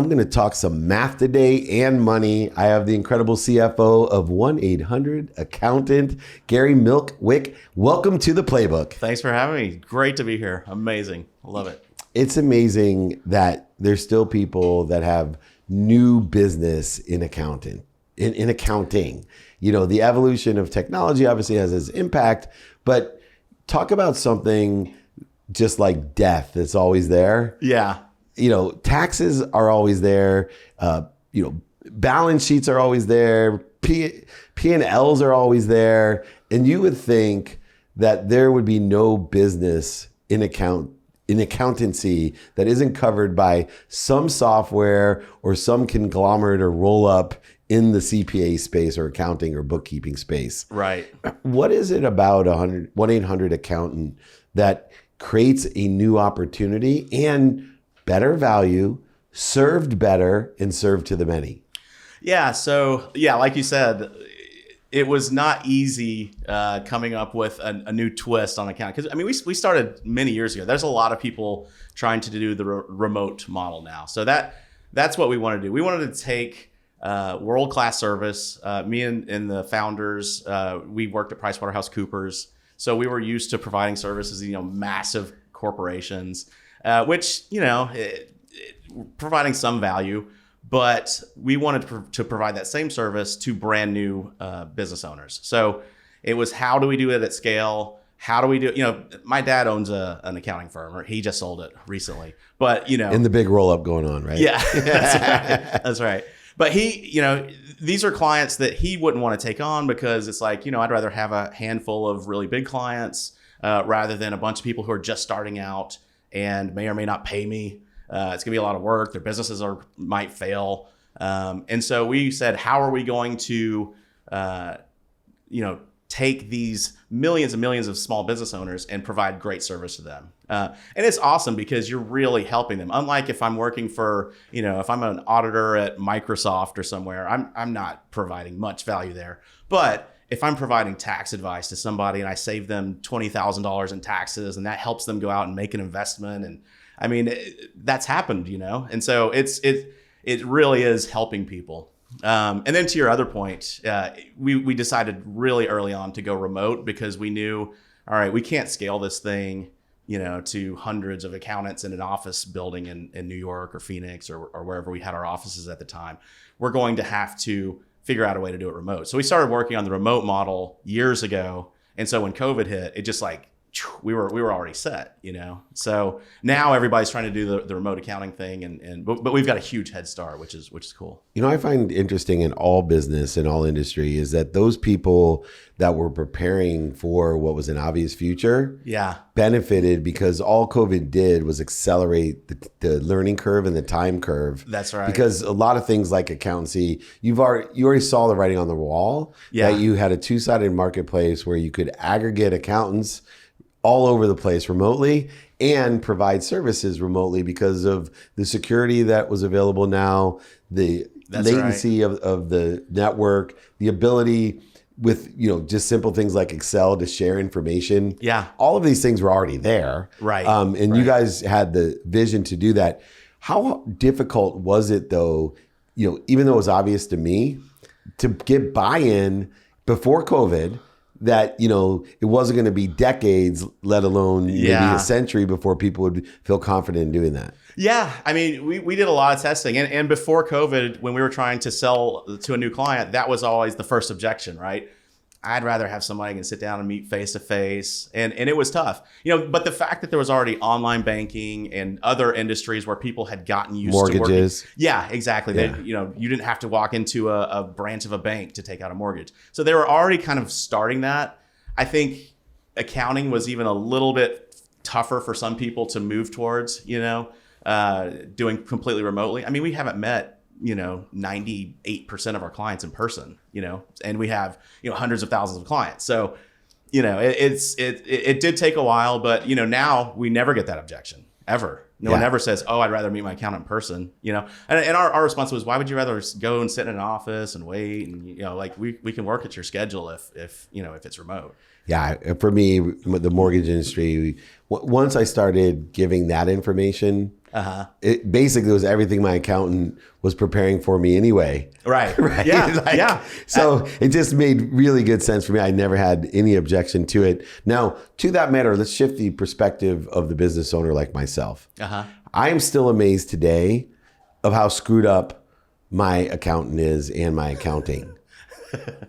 I'm going to talk some math today and money. I have the incredible CFO of 1-800-Accountant, Gary Milkwick. Welcome to the Playbook. Thanks for having me. Great to be here. Amazing. I love it. It's amazing that there's still people that have new business in accounting. You know, the evolution of technology obviously has its impact, but talk about something just like death that's always there. Yeah. You know, taxes are always there. Balance sheets are always there. P&Ls are always there. And you would think that there would be no business in accountancy that isn't covered by some software or some conglomerate or roll up in the CPA space or accounting or bookkeeping space. Right. What is it about 1-800-Accountant that creates a new opportunity and better value, served better, and served to the many? Yeah. So, like you said, it was not easy coming up with a new twist on accounting. Because, I mean, we started many years ago. There's a lot of people trying to do the remote model now. So that's what we wanted to do. We wanted to take world-class service. Me and the founders, we worked at PricewaterhouseCoopers. So we were used to providing services, massive corporations, which, providing some value. But we wanted to provide that same service to brand new business owners. So it was, how do we do it at scale? How do we do, my dad owns an accounting firm, or he just sold it recently, but in the big roll up going on, right? Yeah, that's right. That's right. But he, these are clients that he wouldn't want to take on because it's like, I'd rather have a handful of really big clients rather than a bunch of people who are just starting out and may or may not pay me. It's gonna be a lot of work. Their businesses might fail. And so we said, how are we going to, take these millions and millions of small business owners and provide great service to them? And it's awesome because you're really helping them. Unlike if I'm working for, if I'm an auditor at Microsoft or somewhere, I'm not providing much value there. But if I'm providing tax advice to somebody and I save them $20,000 in taxes and that helps them go out and make an investment, and I mean, that's happened, and so it really is helping people. And then to your other point, we decided really early on to go remote because we knew, all right, we can't scale this thing, to hundreds of accountants in an office building in New York or Phoenix or wherever we had our offices at the time. We're going to have to figure out a way to do it remote. So we started working on the remote model years ago. And so when COVID hit, it just we were already set, So now everybody's trying to do the remote accounting thing, but we've got a huge head start, which is cool. I find interesting in all business and all industry is that those people that were preparing for what was an obvious future, benefited because all COVID did was accelerate the learning curve and the time curve. That's right. Because a lot of things like accountancy, you already saw the writing on the wall. That you had a two-sided marketplace where you could aggregate accountants all over the place remotely and provide services remotely because of the security that was available now, the latency of the network, the ability with, just simple things like Excel to share information. Yeah. All of these things were already there. Right. You guys had the vision to do that. How difficult was it though, even though it was obvious to me, to get buy-in before COVID, that, it wasn't going to be decades, let alone maybe a century before people would feel confident in doing that? Yeah. I mean, we did a lot of testing. And before COVID, when we were trying to sell to a new client, that was always the first objection, right? I'd rather have somebody I can sit down and meet face to face. And it was tough, but the fact that there was already online banking and other industries where people had gotten used to mortgages. Yeah, exactly. Yeah. You didn't have to walk into a branch of a bank to take out a mortgage. So they were already kind of starting that. I think accounting was even a little bit tougher for some people to move towards, doing completely remotely. I mean, we haven't met 98% of our clients in person, and we have, hundreds of thousands of clients. So, it did take a while, but, now we never get that objection ever. No one ever says, oh, I'd rather meet my accountant in person, and our response was, why would you rather go and sit in an office and wait? And, we can work at your schedule if it's remote. Yeah. For me, the mortgage industry, once I started giving that information, It basically was everything my accountant was preparing for me anyway. Right. Right. Yeah. So it just made really good sense for me. I never had any objection to it. Now, to that matter, let's shift the perspective of the business owner like myself. I am still amazed today of how screwed up my accountant is and my accounting.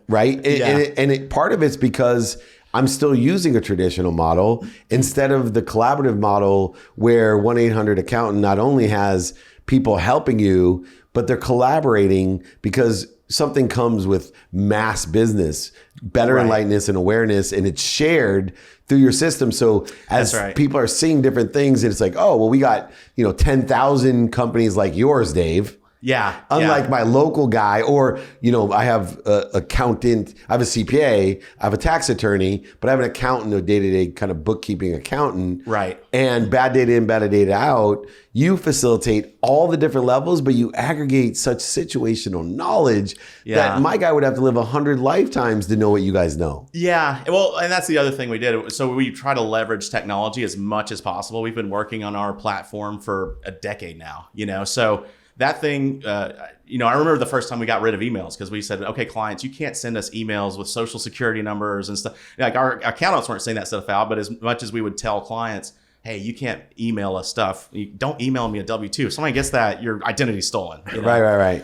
Right. And part of it's because I'm still using a traditional model instead of the collaborative model where 1-800-ACCOUNTANT not only has people helping you, but they're collaborating because something comes with mass business, better enlightenment and awareness, and it's shared through your system. So as people are seeing different things, it's like, oh, well, we got 10,000 companies like yours, Dave. Unlike my local guy, or, I have an accountant, I have a CPA, I have a tax attorney, but I have an accountant, a day-to-day kind of bookkeeping accountant. Right. And bad data in, bad data out, you facilitate all the different levels, but you aggregate such situational knowledge that my guy would have to live 100 lifetimes to know what you guys know. Yeah. Well, and that's the other thing we did. So we try to leverage technology as much as possible. We've been working on our platform for a decade now, so that thing, I remember the first time we got rid of emails because we said, okay, clients, you can't send us emails with social security numbers and stuff. Like our accountants weren't saying that stuff out, but as much as we would tell clients, hey, you can't email us stuff. You don't email me a W-2. If somebody gets that, your identity's stolen. Right.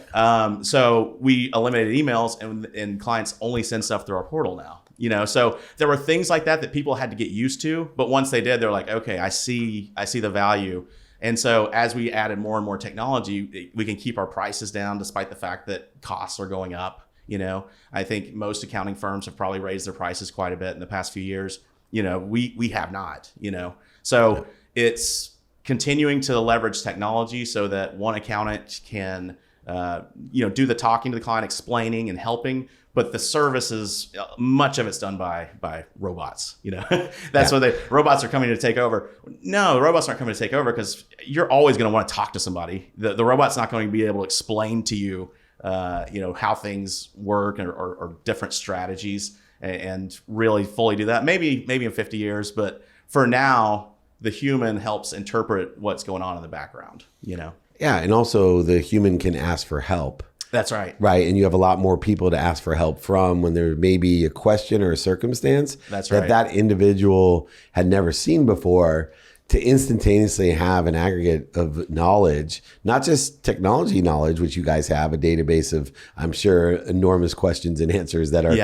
So we eliminated emails and clients only send stuff through our portal now. So there were things like that people had to get used to. But once they did, they're like, okay, I see the value. And so as we added more and more technology, we can keep our prices down despite the fact that costs are going up. I think most accounting firms have probably raised their prices quite a bit in the past few years. We have not, So it's continuing to leverage technology so that one accountant can, do the talking to the client, explaining and helping. But the services, much of it's done by robots. That's what robots are coming to take over. No, the robots aren't coming to take over because you're always going to want to talk to somebody. The robot's not going to be able to explain to you, how things work or different strategies and really fully do that. Maybe in 50 years, but for now, the human helps interpret what's going on in the background. Yeah, and also the human can ask for help. That's right. Right. And you have a lot more people to ask for help from when there may be a question or a circumstance that individual had never seen before, to instantaneously have an aggregate of knowledge, not just technology knowledge, which you guys have, a database of, I'm sure, enormous questions and answers that are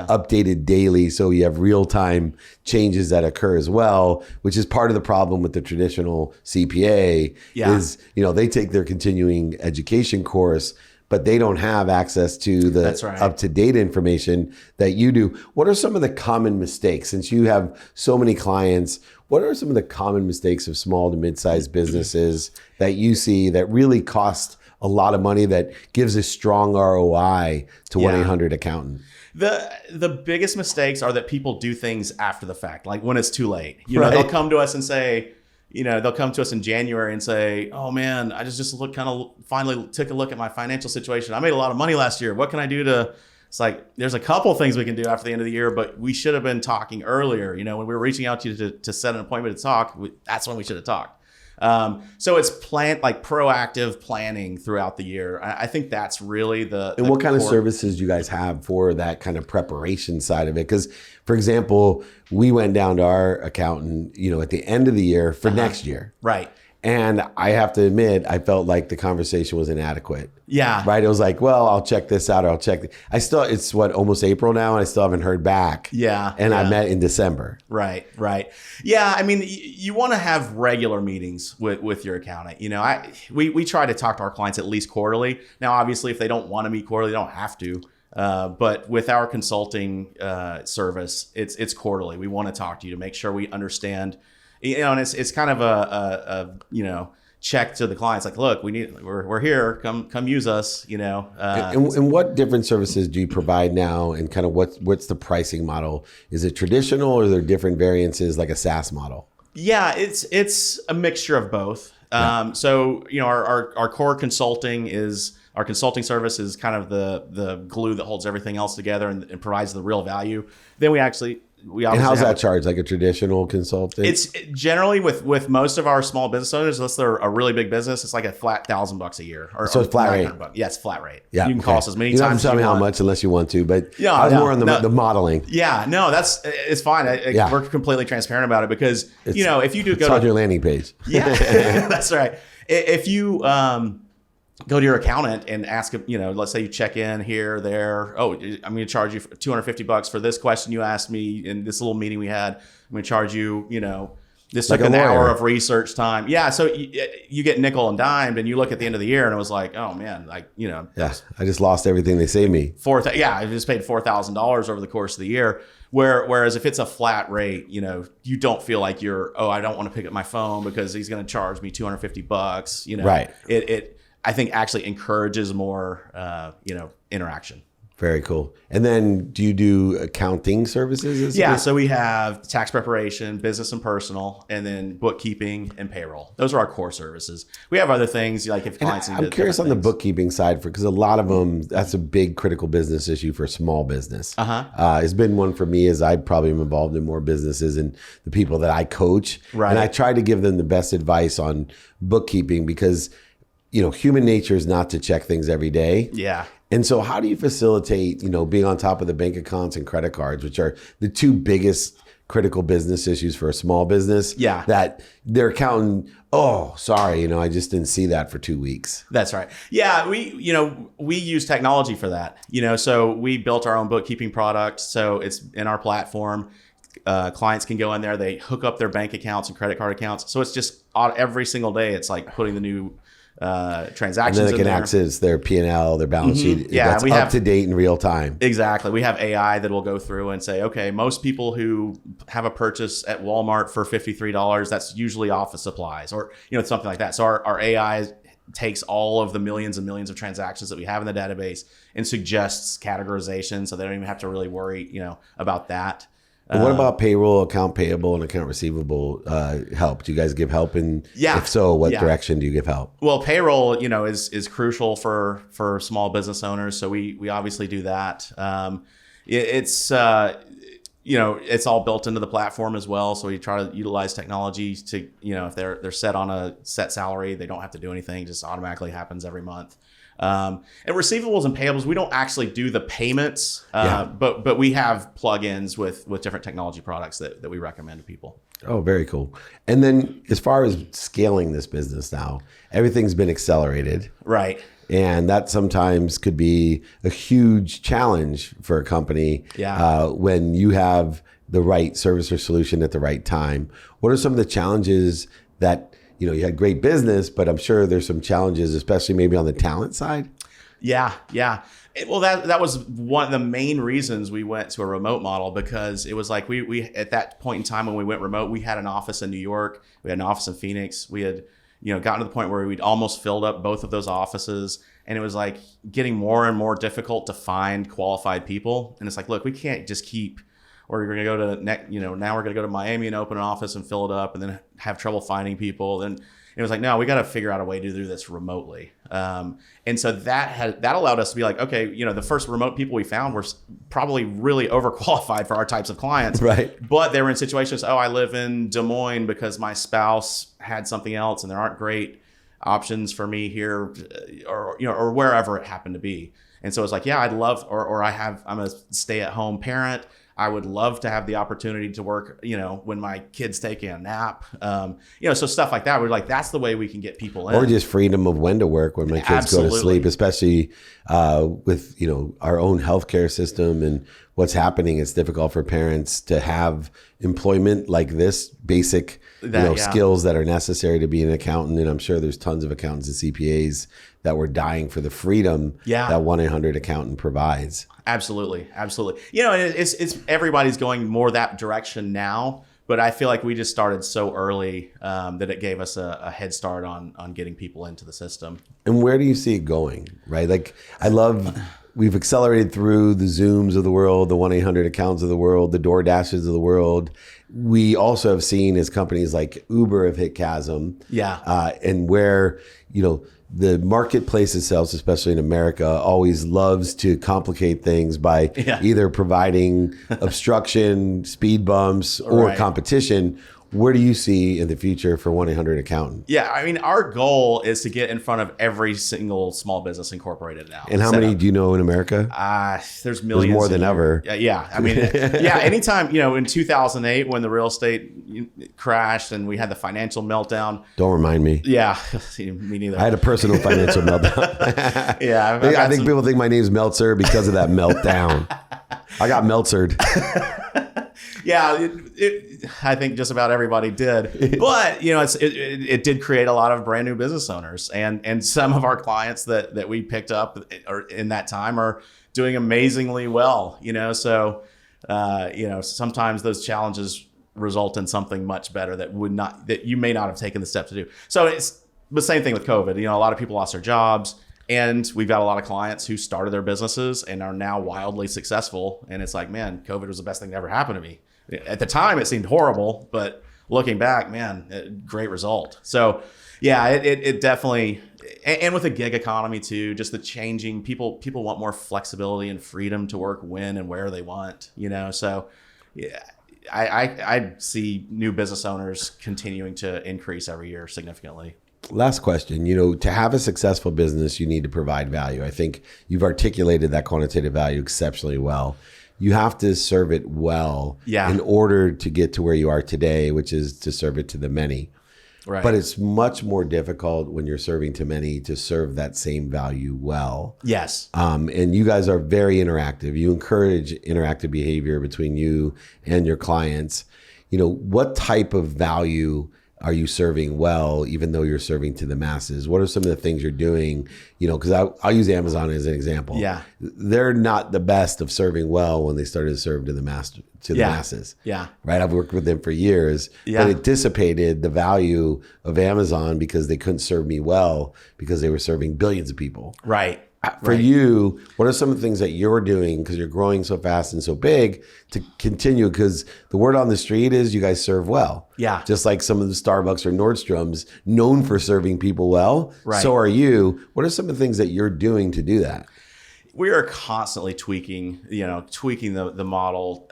updated daily. So you have real-time changes that occur as well, which is part of the problem with the traditional CPA is, they take their continuing education course, but they don't have access to the up-to-date information that you do. What are some of the common mistakes? Since you have so many clients, what are some of the common mistakes of small to mid-sized businesses that you see that really cost a lot of money that gives a strong ROI to 1-800-ACCOUNTANT? The biggest mistakes are that people do things after the fact, like when it's too late. They'll come to us and say, they'll come to us in January and say, oh man, I just finally took a look at my financial situation. I made a lot of money last year. What can I do to... It's like, there's a couple things we can do after the end of the year, but we should have been talking earlier. When we were reaching out to you to set an appointment to talk, that's when we should have talked. So it's proactive planning throughout the year. I think that's really And what kind of services do you guys have for that kind of preparation side of it? Because, for example, we went down to our accountant, at the end of the year for next year. Right. And I have to admit, I felt like the conversation was inadequate. Yeah. Right. It was like, well, I'll check this out. Or I'll check. It's almost April now, and I still haven't heard back. Yeah. And I met in December. Right. Yeah. I mean, you want to have regular meetings with your accountant. We try to talk to our clients at least quarterly. Now, obviously, if they don't want to meet quarterly, they don't have to. But with our consulting service, it's quarterly. We want to talk to you to make sure we understand. And it's kind of a check to the clients, like, look, we're here, come use us, And what different services do you provide now, and kind of what's the pricing model? Is it traditional, or are there different variances like a SaaS model? Yeah, it's a mixture of both. So our core consulting is. Our consulting service is kind of the glue that holds everything else together and provides the real value. Then we actually we And obviously how's have that charged? Like a traditional consultant? It's generally with most of our small business owners, unless they're a really big business, it's like a flat $1,000 a year. So it's flat rate. Yeah, it's flat rate. Yeah, you can call us as many you times don't tell as me you how want. much unless you want to, but Yeah, I was no, more on the modeling. Yeah, no, it's fine. We're completely transparent about it because if you do It's on your landing page. Yeah, that's right. If you go to your accountant and ask him, let's say you check in here, there. Oh, I'm going to charge you $250 for this question you asked me in this little meeting we had. I'm going to charge you, this Like took an a hour lawyer. of research time. Yeah. So you get nickel and dimed and you look at the end of the year and it was like, oh man, Yeah, I just lost everything they saved me. I just paid $4,000 over the course of the year. Whereas if it's a flat rate, you don't feel like I don't want to pick up my phone because he's going to charge me $250. Right. It I think actually encourages more, interaction. Very cool. And then do you do accounting services? Yeah. So we have tax preparation, business and personal, and then bookkeeping and payroll. Those are our core services. We have other things like if clients need I'm curious on the bookkeeping side because a lot of them, that's a big critical business issue for small business. It's been one for me as I probably am involved in more businesses and the people that I coach. Right. And I try to give them the best advice on bookkeeping because, human nature is not to check things every day. Yeah. And so how do you facilitate, being on top of the bank accounts and credit cards, which are the two biggest critical business issues for a small business? Yeah. That their accountant, oh, sorry, I just didn't see that for 2 weeks. That's right. Yeah, we use technology for that. So we built our own bookkeeping product. So it's in our platform. Clients can go in there, they hook up their bank accounts and credit card accounts. So it's just every single day, it's like putting the new transactions And then they can in there. access their P&L, their balance sheet. Yeah, that's we up have- to date in real time. Exactly. We have AI that will go through and say, okay, most people who have a purchase at Walmart for $53, that's usually office supplies or, something like that. So our AI takes all of the millions and millions of transactions that we have in the database and suggests categorization. So they don't even have to really worry, about that. But what about payroll, account payable, and account receivable help? Do you guys give help? And Yeah. if so, what Yeah. direction do you give help? Well, payroll, is crucial for small business owners. So we obviously do that. It's all built into the platform as well. So we try to utilize technology to, if they're set on a set salary, they don't have to do anything. It just automatically happens every month. And receivables and payables, we don't actually do the payments, but we have plugins with different technology products that we recommend to people. Oh, very cool. And then as far as scaling this business now, everything's been accelerated. Right. And that sometimes could be a huge challenge for a company when you have the right service or solution at the right time. What are some of the challenges that, you had great business, but I'm sure there's some challenges, especially maybe on the talent side? Yeah. Well, that was one of the main reasons we went to a remote model because it was like we at that point in time when we went remote, we had an office in New York, we had an office in Phoenix. We had gotten to the point where we'd almost filled up both of those offices. And it was like getting more and more difficult to find qualified people. And it's like, look, we can't just keep, or we're going to go to, now we're going to go to Miami and open an office and fill it up and then have trouble finding people. And it was like, no, we got to figure out a way to do this remotely. And so that allowed us to be like, okay, the first remote people we found were probably really overqualified for our types of clients. Right. But they were in situations, I live in Des Moines because my spouse had something else and there aren't great options for me here or wherever it happened to be. And so it's like, yeah, I'd love, I'm a stay-at-home parent. I would love to have the opportunity to work, when my kids taking a nap, so stuff like that. We're like, that's the way we can get people in. Or just freedom of when to work when my kids go to sleep, especially with, our own healthcare system and what's happening. It's difficult for parents to have employment like this, basic, skills that are necessary to be an accountant. And I'm sure there's tons of accountants and CPAs that were dying for the freedom that 1-800-ACCOUNTANT provides. Absolutely. It's everybody's going more that direction now, but I feel like we just started so early that it gave us a head start on getting people into the system. And where do you see it going? Right? Like we've accelerated through the Zooms of the world, the 1-800-ACCOUNTANTs of the world, the DoorDashes of the world. We also have seen as companies like Uber have hit chasm. Yeah. And where, the marketplace itself, especially in America, always loves to complicate things by either providing obstruction, speed bumps, or competition. Where do you see in the future for 1-800-ACCOUNTANT? Yeah, I mean, our goal is to get in front of every single small business incorporated now. And how many do you know in America? There's millions. There's more than ever. Yeah, I mean, anytime, in 2008 when the real estate crashed and we had the financial meltdown. Don't remind me. Yeah, me neither. I had a personal financial meltdown. Yeah. I think people think my name's Meltzer because of that meltdown. I got Meltzered. Yeah, I think just about everybody did. But, it did create a lot of brand new business owners. And some of our clients that we picked up in that time are doing amazingly well, So, sometimes those challenges result in something much better that you may not have taken the step to do. So it's the same thing with COVID. A lot of people lost their jobs. And we've got a lot of clients who started their businesses and are now wildly successful. And it's like, man, COVID was the best thing that ever happened to me. At the time, it seemed horrible, but looking back, man, great result. So, yeah, it definitely, and with the gig economy too, just the changing, people want more flexibility and freedom to work when and where they want, So, yeah, I see new business owners continuing to increase every year significantly. Last question. To have a successful business, you need to provide value. I think you've articulated that quantitative value exceptionally well. You have to serve it well in order to get to where you are today, which is to serve it to the many. Right. But it's much more difficult when you're serving to many to serve that same value well. Yes. And you guys are very interactive. You encourage interactive behavior between you and your clients. What type of value are you serving well, even though you're serving to the masses? What are some of the things you're doing? Because I'll use Amazon as an example. Yeah. They're not the best of serving well when they started to serve to the masses. Yeah. Right. I've worked with them for years, but it dissipated the value of Amazon because they couldn't serve me well because they were serving billions of people. Right. For you, what are some of the things that you're doing because you're growing so fast and so big to continue? Because the word on the street is you guys serve well. Yeah. Just like some of the Starbucks or Nordstrom's known for serving people well. Right. So are you. What are some of the things that you're doing to do that? We are constantly tweaking the model,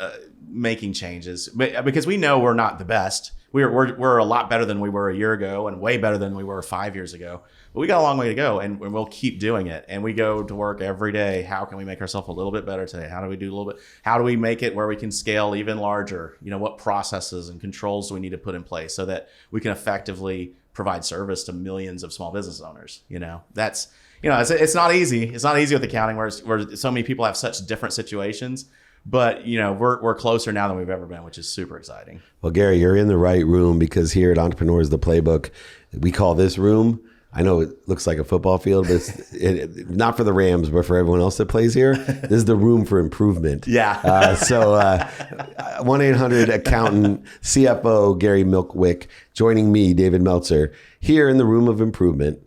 making changes because we know we're not the best. We're a lot better than we were a year ago and way better than we were 5 years ago. But we got a long way to go, and we'll keep doing it. And we go to work every day. How can we make ourselves a little bit better today? How do we do a little bit? How do we make it where we can scale even larger? What processes and controls do we need to put in place so that we can effectively provide service to millions of small business owners? That's it's not easy. It's not easy with accounting where so many people have such different situations. But, we're closer now than we've ever been, which is super exciting. Well, Gary, you're in the right room because here at Entrepreneurs, the Playbook, we call this room, I know it looks like a football field, but it's not for the Rams, but for everyone else that plays here. This is the room for improvement. Yeah. So 1-800-ACCOUNTANT CFO Gary Milkwick joining me, David Meltzer, here in the room of improvement.